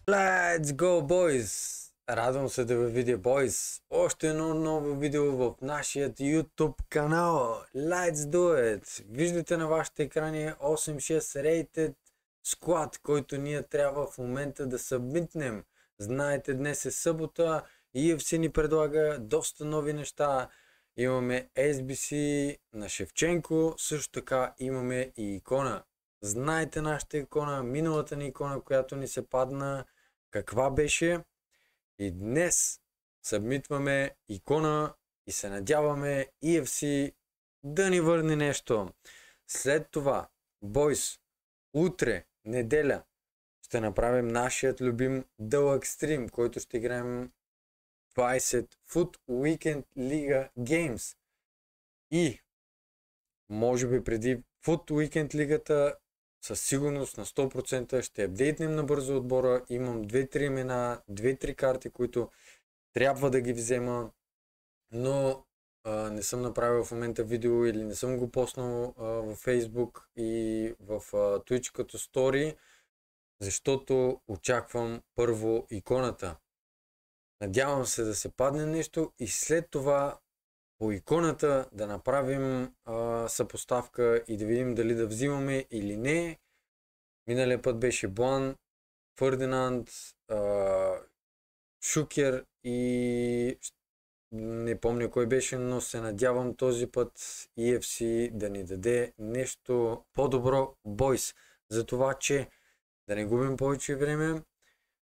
Let's go, boys! Радвам се да ви видя, boys. Още едно ново видео в нашия YouTube канал. Let's do it! Виждате на вашите екрани 8.6 Rated Squad, който ние трябва в момента да събмитнем. Знаете, днес е събота и UFC ни предлага доста нови неща. Имаме SBC на Шевченко, също така имаме и икона. Знаете нашата икона, миналата ни икона, която ни се падна, каква беше. И днес събмитваме икона и се надяваме UFC да ни върне нещо. След това, бойс, утре, неделя, ще направим нашият любим дълъг стрим, който ще играем 20 Foot Weekend Liga Games. И може би преди Foot Weekend лигата със сигурност на 100% ще апдейтнем набързо отбора. Имам 2-3 имена, 2-3 карти, които трябва да ги взема, но не съм направил в момента видео или не съм го поснал в Facebook и в Twitch като стори, защото очаквам първо иконата. Надявам се да се падне нещо и след това по иконата да направим съпоставка и да видим дали да взимаме или не. Миналия път беше Блан, Фърдинанд, Шукер и не помня кой беше, но се надявам този път UFC да ни даде нещо по-добро, бойс. За това, че да не губим повече време,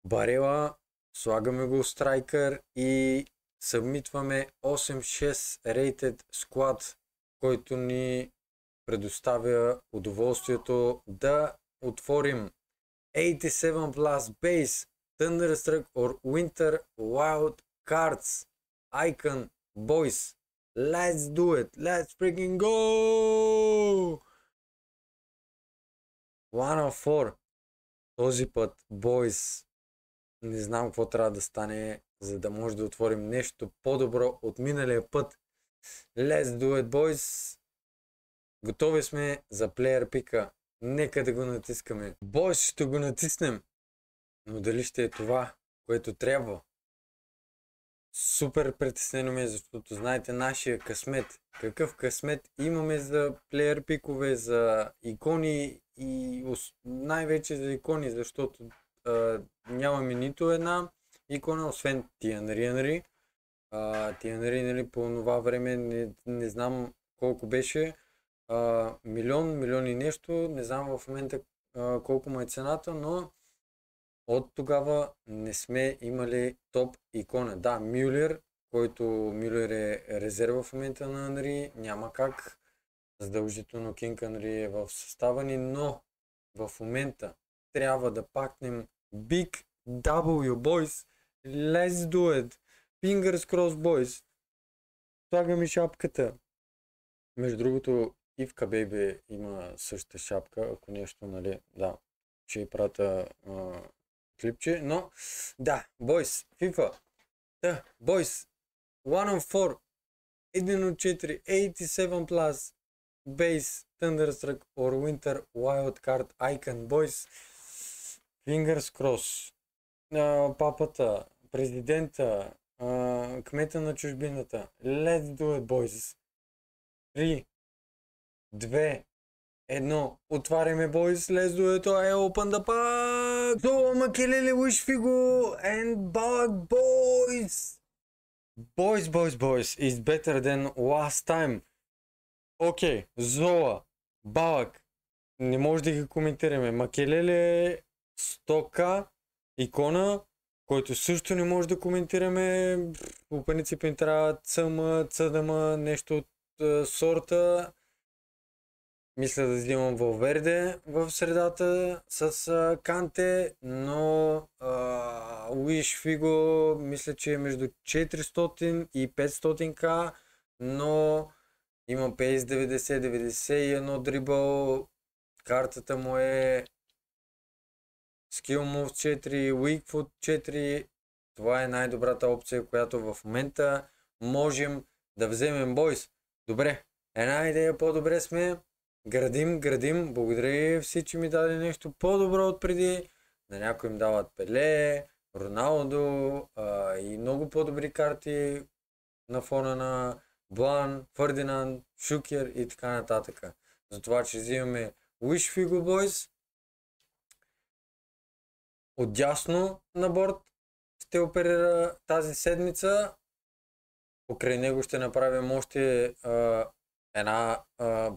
Барела, слагаме го страйкър и събмитваме 8.6 Rated Squad, който ни предоставя удоволствието да отворим 87 Plus Base, Thunderstruck or Winter Wild Cards, Icon, Boys. Let's do it! Let's freaking go! 1 of 4. Този път, Boys, не знам какво трябва да стане, за да може да отворим нещо по-добро от миналия път. Let's do it, boys! Готови сме за плеер пика. Нека да го натискаме. Бойс, ще го натиснем. Но дали ще е това, което трябва? Супер притеснено ме, защото знаете нашия късмет. Какъв късмет имаме за плеер пикове, за икони и най-вече за икони, защото нямаме нито една икона, освен Тианри. Тианри, нали, по това време не знам колко беше. Милион и нещо. Не знам в момента колко му е цената, но от тогава не сме имали топ икона. Да, Мюлер, който Мюлер е резерва в момента на Анри, няма как. Задължително Кинг Анри е в състава ни, но в момента трябва да пакнем Big W, boys. Let's do it. Fingers crossed, boys. Слагаме шапката. Между другото, Ивка Бейбе има същата шапка, ако нещо, нали, да, ще й прата клипче, но да, бойс, FIFA, да, бойс, 1 of 4, 1 от 4, 87 plus, base, Thunderstruck or Winter Wild Card Icon, бойс, fingers cross, папата, президента, кмета на чужбината, let's do it, boys, 3, 2, 1, отваряме, бойс, let's do it, I open the pack, Zola Makelele, Wish Figo, and Balak, boys! Boys, is better than last time. Окей, Zola, Балак, не може да ги коментираме, Макелеле, 100к, икона, който също не може да коментираме, по принцип им трябва цъма, цъдама, нещо от сорта. Мисля да взимам Валверде в средата с Канте, но Луиш Фиго мисля, че е между 400 и 500к, но има пейс 90-91 дрибъл, картата му е Skill Move 4, Weak Foot 4, това е най-добрата опция, която в момента можем да вземем, бойс. Добре, една идея по-добре сме. Градим. Благодаря ви всички, ми даде нещо по-добро от преди. на някои им дават Пеле, Роналдо и много по-добри карти на фона на Блан, Фърдинанд, Шукер и така нататък. Затова, че взимаме Wish Figo Boys. Отдясно на борт ще оперира тази седмица. Покрай него ще направим още една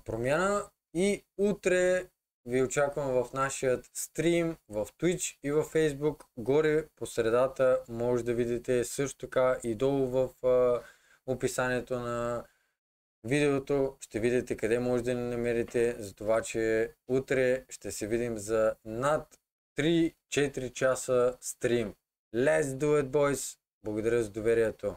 промяна и утре ви очаквам в нашия стрим в Twitch и в Facebook. Горе по средата може да видите също така и долу в описанието на видеото ще видите къде може да ни намерите, за това, че утре ще се видим за над 3-4 часа стрим. Let's do it, boys! Благодаря за доверието!